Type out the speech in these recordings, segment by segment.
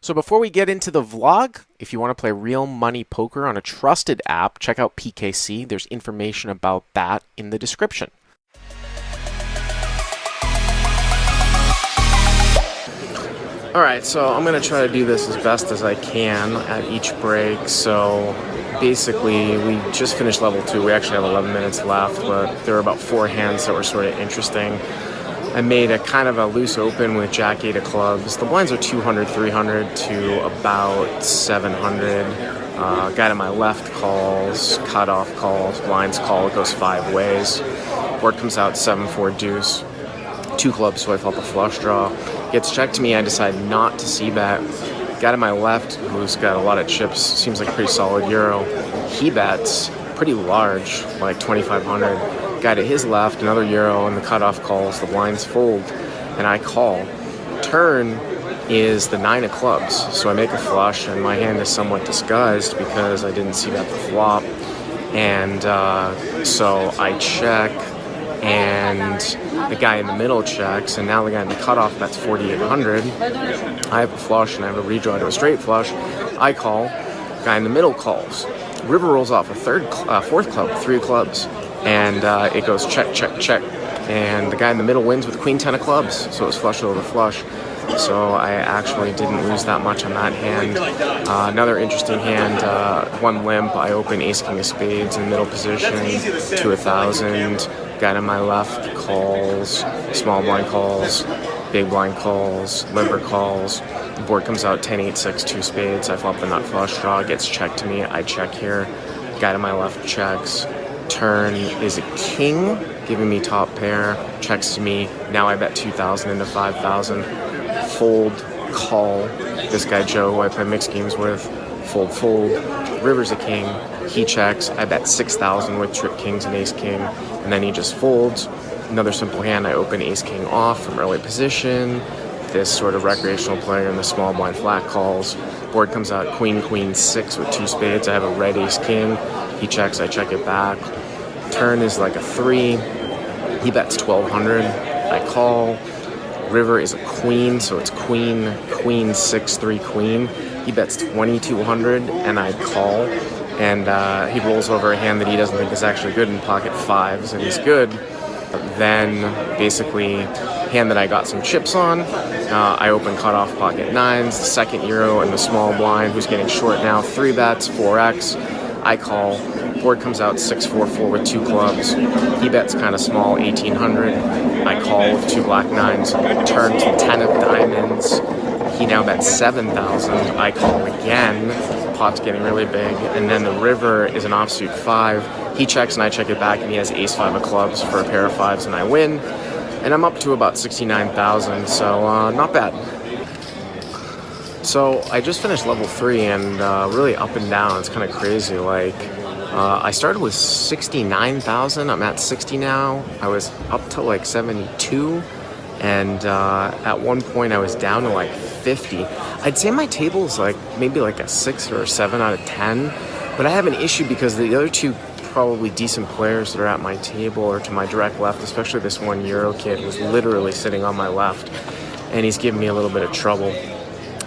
So before we get into the vlog, if you want to play real money poker on a trusted app, check out PKC. There's information about that in the description. Alright, so I'm going to try to do this as best as I can at each break. So basically, we just finished level 2. We actually have 11 minutes left, but there were about 4 hands that were sort of interesting. I made a kind of a loose open with Jack 8 of clubs. The blinds are 200, 300 to about 700. Guy to my left calls, cutoff calls, blinds call. It goes 5 ways. Board comes out 7-4 deuce. 2 clubs, so I flop a flush draw. Gets checked to me. I decide not to c-bet. Guy to my left, who's got a lot of chips, seems like a pretty solid euro. He bets pretty large, like 2,500. Guy to his left, another euro, and the cutoff calls, the blinds fold, and I call. Turn is the 9 of clubs, so I make a flush, and my hand is somewhat disguised because I didn't see that the flop, and so I check, and the guy in the middle checks, and now the guy in the cutoff bets 4,800. I have a flush, and I have a redraw to a straight flush. I call. Guy in the middle calls. River rolls off a fourth club, 3 of clubs. And it goes check, check, check. And the guy in the middle wins with Queen 10 of clubs. So it was flush over flush. So I actually didn't lose that much on that hand. Another interesting hand, one limp. I open Ace King of Spades in middle position to 1,000. Guy to my left calls, small blind calls, big blind calls, limper calls. The board comes out 10, 8, 6, 2 spades. I flop the nut flush draw. Gets checked to me. I check here. Guy to my left checks. Turn is a king, giving me top pair, checks to me. Now I bet 2,000 into 5,000. Fold, call. This guy Joe, who I play mixed games with, fold, fold. River's a king, he checks. I bet 6,000 with trip kings and ace king, and then he just folds. Another simple hand, I open ace king off from early position. This sort of recreational player in the small blind flat calls. Board comes out queen, queen, 6 with 2 spades. I have a red ace king. He checks, I check it back. Turn is like a 3. He bets 1,200. I call. River is a queen, so it's queen, queen, 6, 3, queen. He bets 2,200, and I call. And he rolls over a hand that he doesn't think is actually good in pocket 5s, and he's good. Then, basically, hand that I got some chips on, I open cutoff pocket 9s, the second euro, and the small blind, who's getting short now, 3 bets, 4x. I call. Board comes out 6-4-4 with 2 clubs. He bets kind of small, 1,800. I call with 2 black 9s. Turn to 10 of diamonds. He now bets 7,000. I call again. Pot's getting really big. And then the river is an offsuit 5. He checks and I check it back, and he has ace 5 of clubs for a pair of 5s, and I win. And I'm up to about 69,000, so not bad. So I just finished level 3, and really up and down. It's kind of crazy. Like, I started with 69,000. I'm at 60 now. I was up to like 72, and at one point I was down to like 50. I'd say my table is like maybe like a 6 or a 7 out of 10, but I have an issue because the other 2 probably decent players that are at my table or to my direct left, especially this one Euro kid who's literally sitting on my left, and he's giving me a little bit of trouble.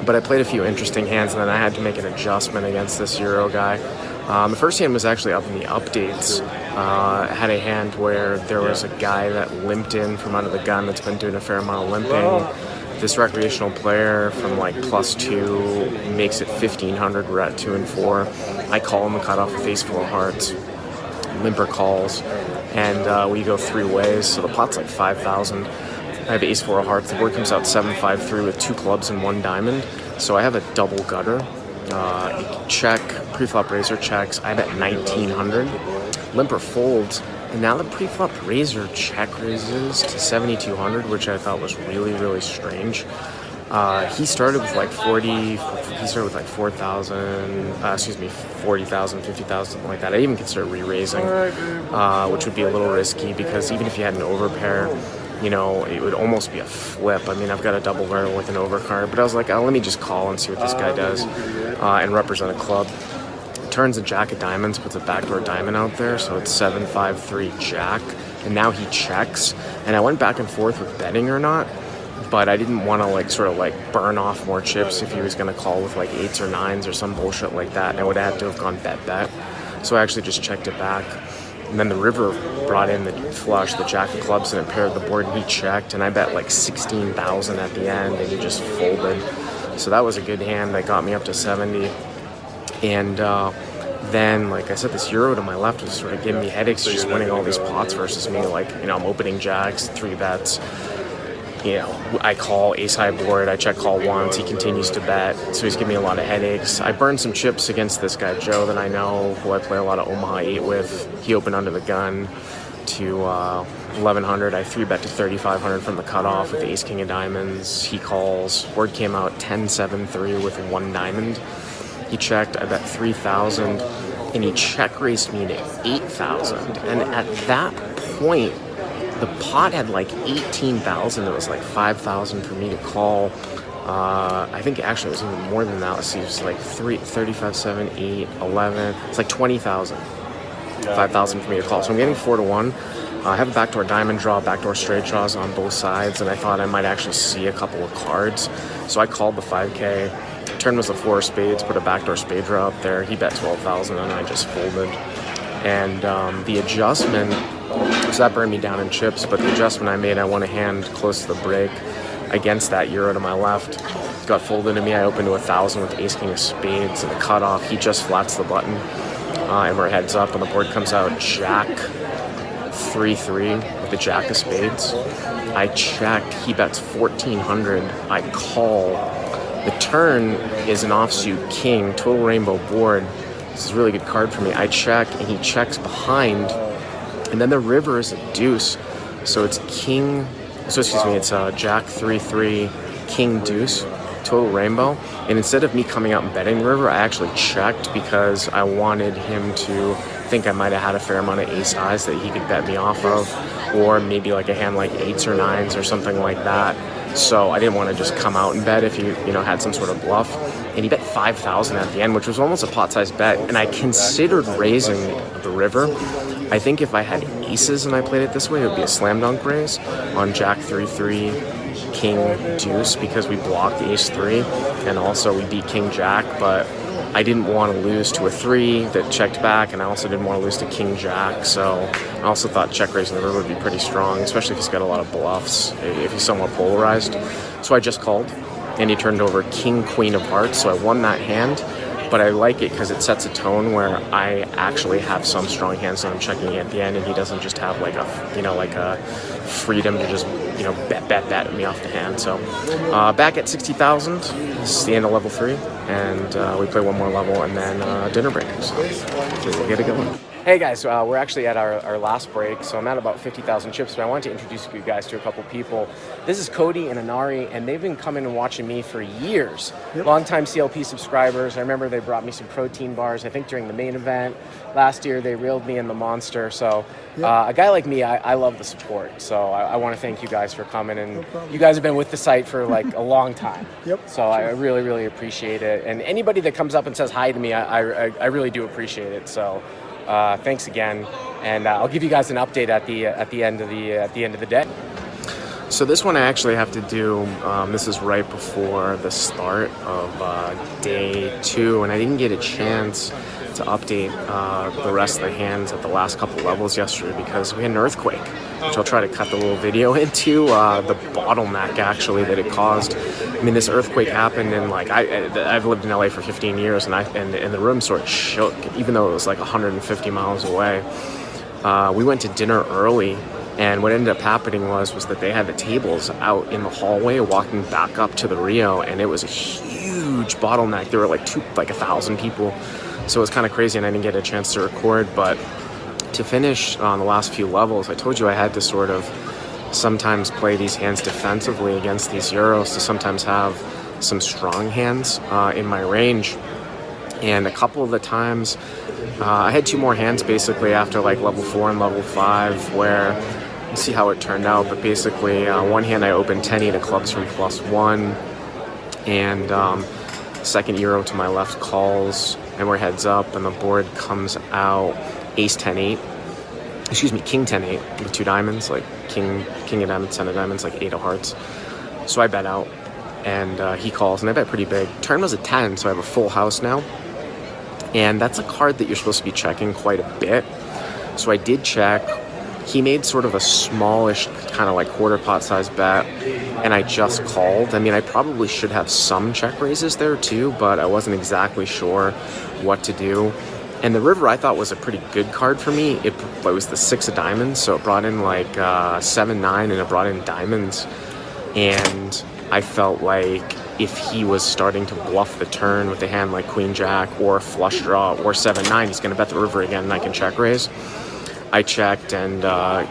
But I played a few interesting hands, and then I had to make an adjustment against this Euro guy. The first hand was actually up in the updates. I had a hand where there was a guy that limped in from under the gun that's been doing a fair amount of limping. This recreational player from like +2 makes it 1,500. We're at 2 and 4. I call him and cut off a face full of hearts. Limper calls, and we go 3 ways, so the pot's like 5,000. I have ace 4 of hearts. The board comes out 7-5-3 with 2 clubs and 1 diamond, so I have a double gutter. Check, pre-flop razor checks. I bet 1,900. Limper folds, and now the pre-flop razor check raises to 7,200, which I thought was really, really strange. He started with like 40,000, 50,000, something like that. I even consider re-raising, which would be a little risky because even if you had an overpair, you know, it would almost be a flip. I mean, I've got a double barrel with an overcard, but I was like, oh, let me just call and see what this guy does and represent a club. Turns a jack of diamonds, puts a backdoor diamond out there, so it's 7-5-3 jack, and now he checks, and I went back and forth with betting or not. but I didn't want to like sort of like burn off more chips if he was going to call with like 8s or 9s or some bullshit like that, and I would have had to have gone bet. So I actually just checked it back. And then the river brought in the flush, the jack of clubs, and it paired the board, and he checked, and I bet like 16,000 at the end, and he just folded. So that was a good hand that got me up to 70. And then, like I said, this euro to my left was sort of giving me headaches, just winning all these pots versus me. Like, you know, I'm opening jacks, 3 bets. You know, I call ace high board, I check call once, he continues to bet, so he's giving me a lot of headaches. I burned some chips against this guy Joe that I know, who I play a lot of Omaha 8 with. He opened under the gun to 1100. I 3-bet to 3500 from the cutoff with ace king of diamonds. He calls. Board came out 10-7-3 with 1 diamond. He checked. I bet 3000, and he check raised me to 8000. And at that point, the pot had like 18,000. There was like 5,000 for me to call. I think actually it was even more than that. Let's see, it was like 35, 7, 8, 11. It's like 20,000. 5,000 for me to call. So I'm getting 4-1. I have a backdoor diamond draw, backdoor straight draws on both sides, and I thought I might actually see a couple of cards. So I called the 5K. Turn was the 4 of spades, put a backdoor spade draw up there. He bet 12,000, and I just folded. And the adjustment, so that burned me down in chips, but the adjustment I made, I won a hand close to the break against that euro to my left. Got folded to me. I opened to 1,000 with ace king of spades, and the cutoff, he just flats the button, and we're heads up, and the board comes out jack 3-3 with the jack of spades. I check, he bets 1,400, I call. The turn is an offsuit king, total rainbow board. This is a really good card for me. I check, and he checks behind, and then the river is a deuce. So it's king, so excuse me, it's jack 3-3, king deuce, total rainbow. And instead of me coming out and betting the river, I actually checked because I wanted him to think I might have had a fair amount of ace highs that he could bet me off of, or maybe like a hand like 8s or 9s or something like that. So I didn't want to just come out and bet if he, you know, had some sort of bluff. And he bet 5,000 at the end, which was almost a pot-sized bet. And I considered raising the river. I think if I had aces and I played it this way, it would be a slam dunk raise on jack 3-3, king deuce, because we blocked the ace 3, and also we beat king jack. But I didn't want to lose to a 3 that checked back, and I also didn't want to lose to king jack. So I also thought check raising the river would be pretty strong, especially if he's got a lot of bluffs, if he's somewhat polarized. So I just called, and he turned over king queen of hearts, so I won that hand. But I like it because it sets a tone where I actually have some strong hands that I'm checking at the end, and he doesn't just have like a, you know, like a freedom to just, you know, bet me off the hand. So back at 60,000. This is the end of level 3, and we play one more level and then dinner break. So we'll get it going. Hey guys, we're actually at our last break, so I'm at about 50,000 chips, but I wanted to introduce you guys to a couple people. This is Cody and Inari, and they've been coming and watching me for years. Yep. Longtime CLP subscribers. I remember they brought me some protein bars, I think during the main event. Last year they reeled me in the Monster, so a guy like me, I love the support. So I want to thank you guys for coming, and you guys have been with the site for like a long time. Yep. So I really, really appreciate it. And anybody that comes up and says hi to me, I really do appreciate it. So thanks again, and I'll give you guys an update at the end of the day. So this one I actually have to do. This is right before the start of day 2, and I didn't get a chance to update the rest of the hands at the last couple levels yesterday because we had an earthquake, which I'll try to cut the little video into. The bottleneck actually that it caused. I mean, this earthquake happened, and like I've lived in LA for 15 years, and the room sort of shook, even though it was like 150 miles away. We went to dinner early, and what ended up happening was that they had the tables out in the hallway walking back up to the Rio, and it was a huge bottleneck. There were like 1,000 people, so it was kind of crazy, and I didn't get a chance to record. But to finish on the last few levels, I told you I had to sort of sometimes play these hands defensively against these Euros to sometimes have some strong hands in my range. And a couple of the times, I had 2 more hands basically after like level 4 and level 5 where, let's see how it turned out, but basically one hand I opened 10-8 of clubs from +1, and second Euro to my left calls, and we're heads up, and the board comes out ace 10-8, excuse me, king 10-8 with 2 diamonds, like king of diamonds, 10 of diamonds, like 8 of hearts. So I bet out, and he calls, and I bet pretty big. Turn was a 10, so I have a full house now. And that's a card that you're supposed to be checking quite a bit. So I did check. He made sort of a smallish, kind of like quarter pot size bet, and I just called. I mean, I probably should have some check raises there too, but I wasn't exactly sure what to do. And the river I thought was a pretty good card for me. It was the 6 of diamonds, so it brought in like 7-9, and it brought in diamonds. And I felt like if he was starting to bluff the turn with a hand like Queen Jack or flush draw or 7-9, he's going to bet the river again, and I can check raise. I checked, and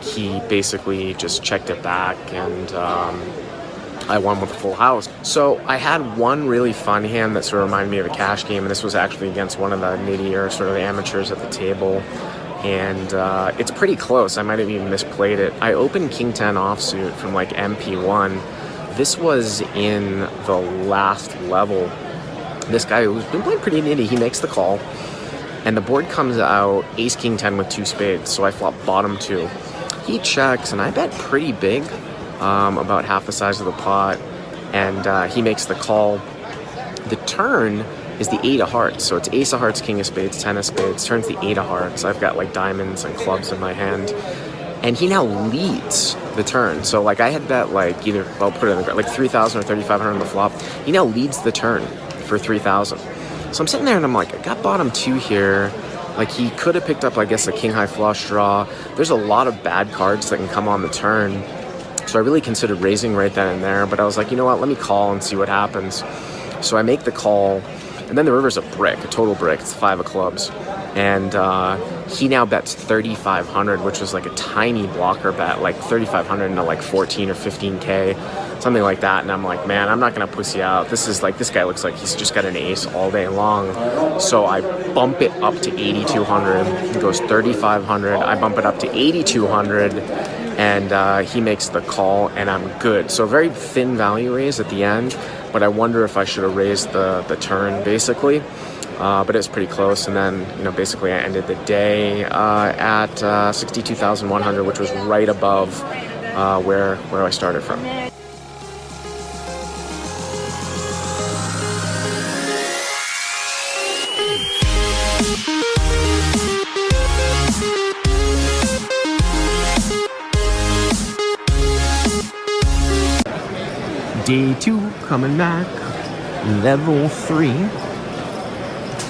he basically just checked it back, and I won with a full house. So I had one really fun hand that sort of reminded me of a cash game, and this was actually against one of the nittier sort of the amateurs at the table. And it's pretty close. I might have even misplayed it. I opened King 10 offsuit from like MP1. This was in the last level. This guy who's been playing pretty nitty, he makes the call. And the board comes out Ace King 10 with 2 spades, so I flop bottom 2. He checks, and I bet pretty big, about half the size of the pot, and he makes the call. The turn is the 8 of hearts, so it's Ace of hearts, King of spades, 10 of spades. Turns the 8 of hearts. I've got like diamonds and clubs in my hand, and he now leads the turn. So like I had bet like either, I'll put it in the like 3,000 or 3,500 on the flop. He now leads the turn for 3,000. So I'm sitting there and I'm like, I got bottom 2 here. Like he could have picked up, I guess, a king high flush draw. There's a lot of bad cards that can come on the turn. So I really considered raising right then and there, but I was like, you know what, let me call and see what happens. So I make the call, and then the river's a brick, a total brick. It's 5 of clubs. And he now bets 3,500, which was like a tiny blocker bet, like 3,500 into like 14 or 15K, something like that. And I'm like, man, I'm not going to pussy out. This is like, this guy looks like he's just got an ace all day long. So I bump it up to 8,200. He goes 3,500. I bump it up to 8,200. And he makes the call, and I'm good. So very thin value raise at the end, but I wonder if I should have raised the turn, basically. But it was pretty close, and then, you know, basically I ended the day at 62,100, which was right above where I started from. Day 2 coming back, level 3.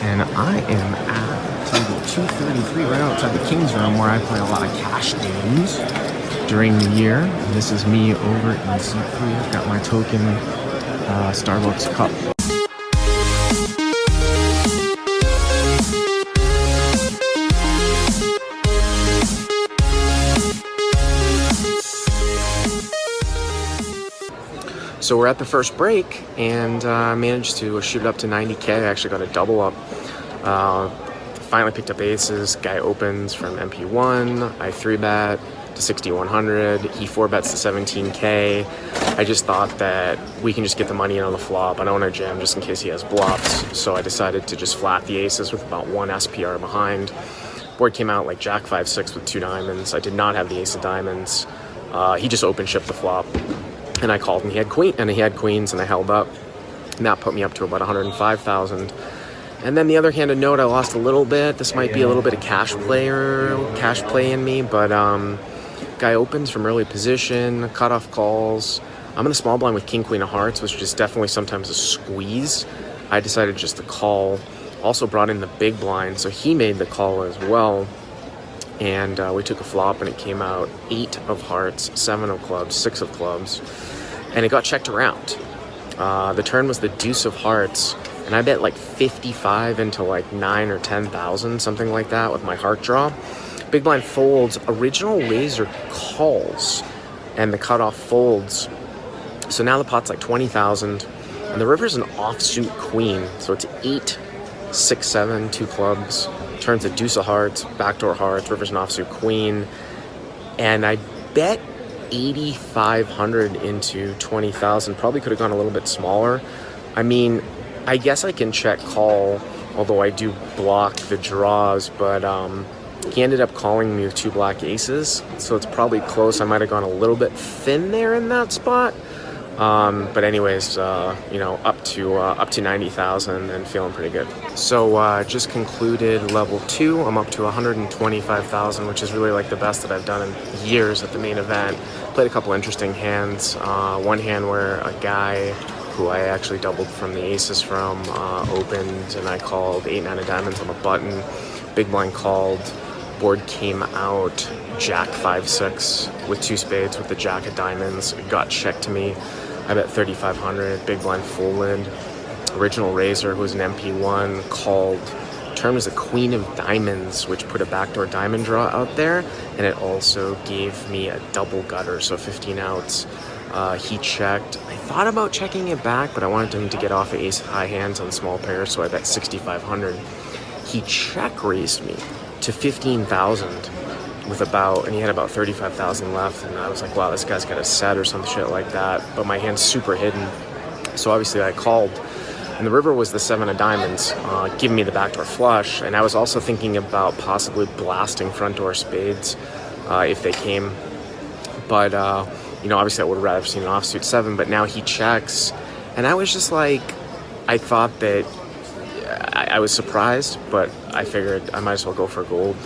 And I am at table 233 right outside the King's Room, where I play a lot of cash games during the year. And this is me over in C3. I've got my token Starbucks cup. So we're at the first break, and managed to shoot it up to 90K. I actually got a double up. Finally picked up aces. Guy opens from MP1. I 3-bet to 6,100. He 4-bets to 17K. I just thought that we can just get the money in on the flop. I don't want to jam just in case he has bluffs. So I decided to just flat the aces with about 1 SPR behind. Board came out like Jack 5-6 with 2 diamonds. I did not have the ace of diamonds. He just open shipped the flop. And I called, and he had queens, and I held up, and that put me up to about 105,000. And then the other hand of note, I lost a little bit. This might be a little bit of cash play in me, but guy opens from early position, cutoff calls. I'm in the small blind with king queen of hearts, which is definitely sometimes a squeeze. I decided just to call. Also brought in the big blind, so he made the call as well. And we took a flop, and it came out 8 of hearts, 7 of clubs, 6 of clubs, and it got checked around. The turn was the deuce of hearts, and I bet like 55 into like 9 or 10,000, something like that, with my heart draw. Big blind folds, original razor calls, and the cutoff folds. So now the pot's like 20,000, and the river's an offsuit queen, so it's 8, 6, 7, 2 clubs. Turns a deuce of hearts, backdoor hearts, river's an offsuit queen, and I bet 8,500 into 20,000. Probably could have gone a little bit smaller. I mean, I guess I can check call, although I do block the draws, but he ended up calling me with 2 black aces, so it's probably close. I might have gone a little bit thin there in that spot. But anyways, you know, up to 90,000 and feeling pretty good. So just concluded level 2. I'm up to 125,000, which is really like the best that I've done in years at the main event. Played a couple interesting hands. One hand where a guy who I actually doubled from the aces from opened, and I called 8-9 of diamonds on the button. Big blind called. Board came out Jack 5-6 with 2 spades with the Jack of diamonds. It got checked to me. I bet 3,500. Big blind folded. Original raiser, who was an MP1, called. Turn was a queen of diamonds, which put a backdoor diamond draw out there, and it also gave me a double gutter, so 15 outs. He checked. I thought about checking it back, but I wanted him to get off of ace high hands on small pairs, so I bet 6,500. He check raised me to 15,000 with and he had about 35,000 left, and I was like, wow, this guy's got a set or some shit like that, but my hand's super hidden, so obviously I called, and the river was the 7 of diamonds, giving me the backdoor flush, and I was also thinking about possibly blasting front door spades if they came, but you know, obviously I would have rather seen an offsuit 7, but now he checks, and I was just like, I thought that I was surprised, but I figured I might as well go for gold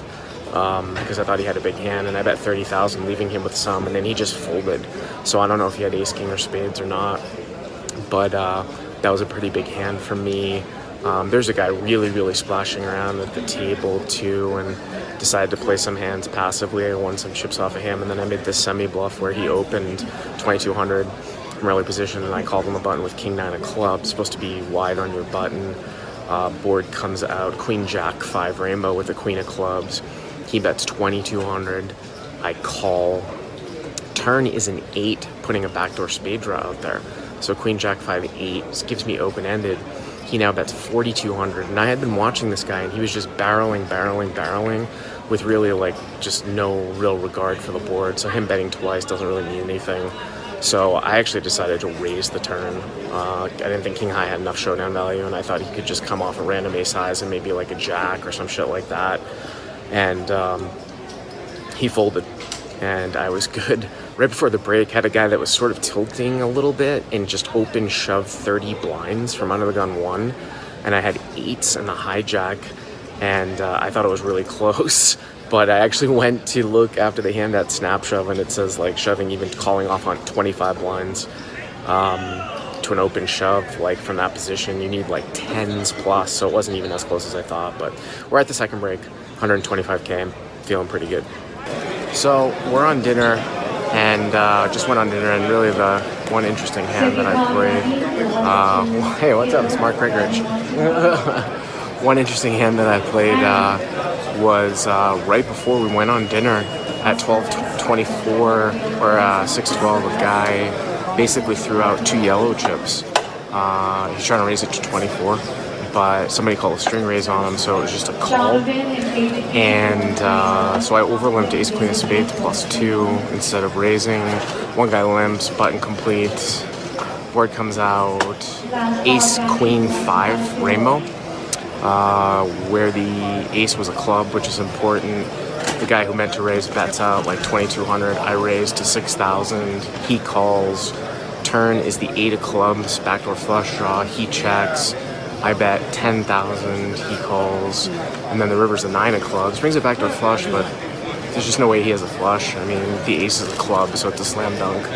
because I thought he had a big hand, and I bet 30,000, leaving him with some, and then he just folded. So I don't know if he had ace king or spades or not, but that was a pretty big hand for me. There's a guy really splashing around at the table too, and decided to play some hands passively. I won some chips off of him, and then I made this semi bluff where he opened 2,200 from early position, and I called him a button with king 9 of clubs, supposed to be wide on your button. Board comes out queen jack 5 rainbow with the queen of clubs. He bets 2,200. I call. Turn is an 8, putting a backdoor spade draw out there. So queen jack 5 8 gives me open ended. He now bets 4,200, and I had been watching this guy, and he was just barreling with really like just no real regard for the board. So him betting twice doesn't really mean anything. So I actually decided to raise the turn. I didn't think king high had enough showdown value, and I thought he could just come off a random ace highs and maybe like a jack or some shit like that. And he folded, and I was good. Right before the break, had a guy that was sort of tilting a little bit and just open shove 30 blinds from under the gun 1, and I had 8s and a hijack, and I thought it was really close. But I actually went to look after the hand at snap shove, and it says like shoving, even calling off on 25 blinds to an open shove. Like from that position, you need like 10s plus, so it wasn't even as close as I thought. But we're at the second break, 125K. I'm feeling pretty good. So we're on dinner, and just went on dinner, and really the one interesting hand that I played. Hey, what's up? It's Mark Krigridge. One interesting hand that I played was right before we went on dinner at 12:24 or 6:12. A guy basically threw out 2 yellow chips. He's trying to raise it to 24, but somebody called a string raise on him, so it was just a call. And so I overlimped ace queen of spades +2 instead of raising. One guy limps, button complete. Board comes out ace queen 5 rainbow. Where the ace was a club, which is important. The guy who meant to raise bets out like 2,200. I raised to 6,000. He calls. Turn is the 8 of clubs, backdoor flush draw. He checks. I bet 10,000. He calls. And then the river's the 9 of clubs. Brings it backdoor flush, but there's just no way he has a flush. I mean, the ace is a club, so it's a slam dunk.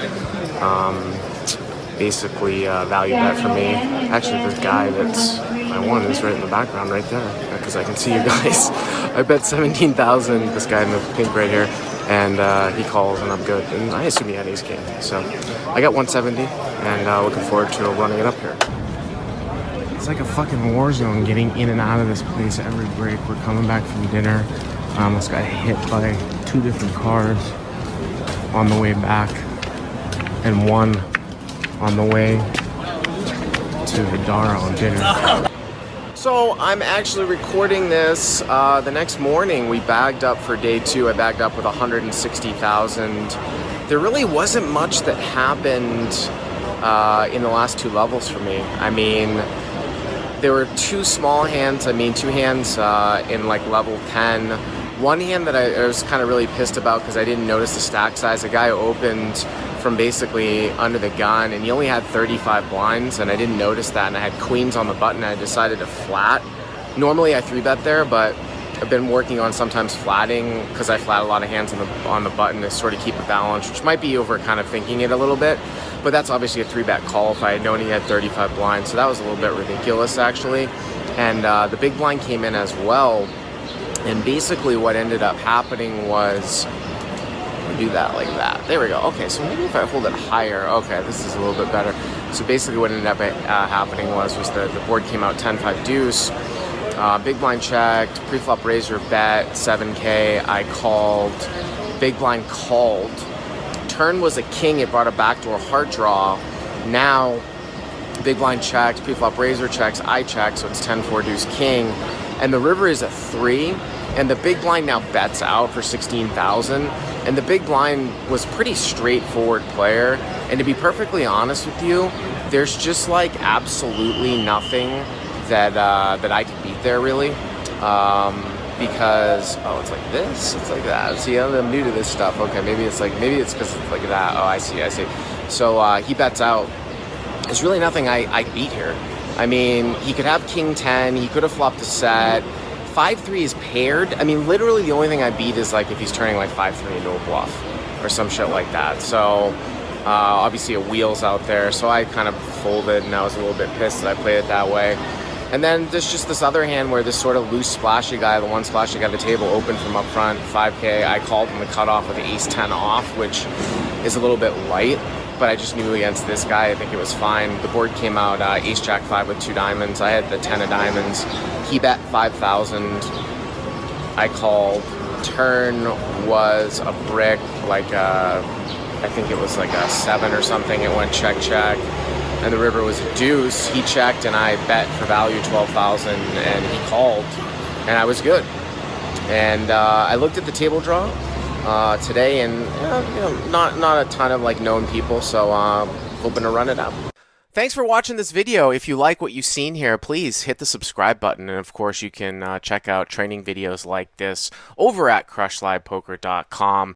Basically, value bet for me. Actually, this guy that's I won is right in the background right there, because I can see you guys. I bet 17,000, this guy in the pink right here, and he calls, and I'm good. And I assume he had ace king. So I got 170, and looking forward to running it up here. It's like a fucking war zone getting in and out of this place every break. We're coming back from dinner. I almost got hit by 2 different cars on the way back, and one on the way to Hidara on dinner. So I'm actually recording this the next morning. We bagged up for day 2. I bagged up with 160,000. There really wasn't much that happened in the last 2 levels for me. I mean, there were 2 small hands. I mean, 2 hands in like level 10. One hand that I was kind of really pissed about because I didn't notice the stack size. A guy opened from basically under the gun, and he only had 35 blinds, and I didn't notice that, and I had queens on the button, and I decided to flat. Normally I 3-bet there, but I've been working on sometimes flatting, because I flat a lot of hands on the button to sort of keep a balance, which might be over kind of thinking it a little bit, but that's obviously a 3-bet call if I had known he had 35 blinds, so that was a little bit ridiculous actually. And the big blind came in as well, and basically what ended up happening was, do that like that. There we go. Okay, so maybe if I hold it higher, okay, this is a little bit better. So basically what ended up happening was the board came out 10-5 deuce, big blind checked, pre-flop razor bet, 7K, I called, big blind called, turn was a king, it brought a backdoor heart draw, now big blind checked, pre-flop razor checks, I check, so it's 10-4 deuce king, and the river is a 3, and the big blind now bets out for 16,000, and the big blind was pretty straightforward player, and to be perfectly honest with you, there's just like absolutely nothing that I could beat there really, because it's like this, it's like that. See, I'm new to this stuff. Okay, maybe it's because it's like that. Oh, I see. So he bets out. There's really nothing I beat here. I mean, he could have king 10, he could have flopped a set. 5-3 is paired. I mean, literally the only thing I beat is like if he's turning like 5-3 into a bluff or some shit like that. So obviously a wheel's out there, so I kind of folded, and I was a little bit pissed that I played it that way. And then there's just this other hand where this sort of loose splashy guy, the one splashy guy at the table, opened from up front, 5K. I called him the cutoff with the ace-10 off, which is a little bit light, but I just knew against this guy, I think it was fine. The board came out ace-jack-5 with 2 diamonds. I had the 10 of diamonds. He bet 5,000. I called. Turn was a brick, like I think it was like a 7 or something. It went check, check. And the river was a deuce. He checked, and I bet for value 12,000, and he called, and I was good. And I looked at the table draw today, and not a ton of like known people, so hoping to run it up. Thanks for watching this video. If you like what you've seen here, please hit the subscribe button, and of course you can check out training videos like this over at crushlivepoker.com.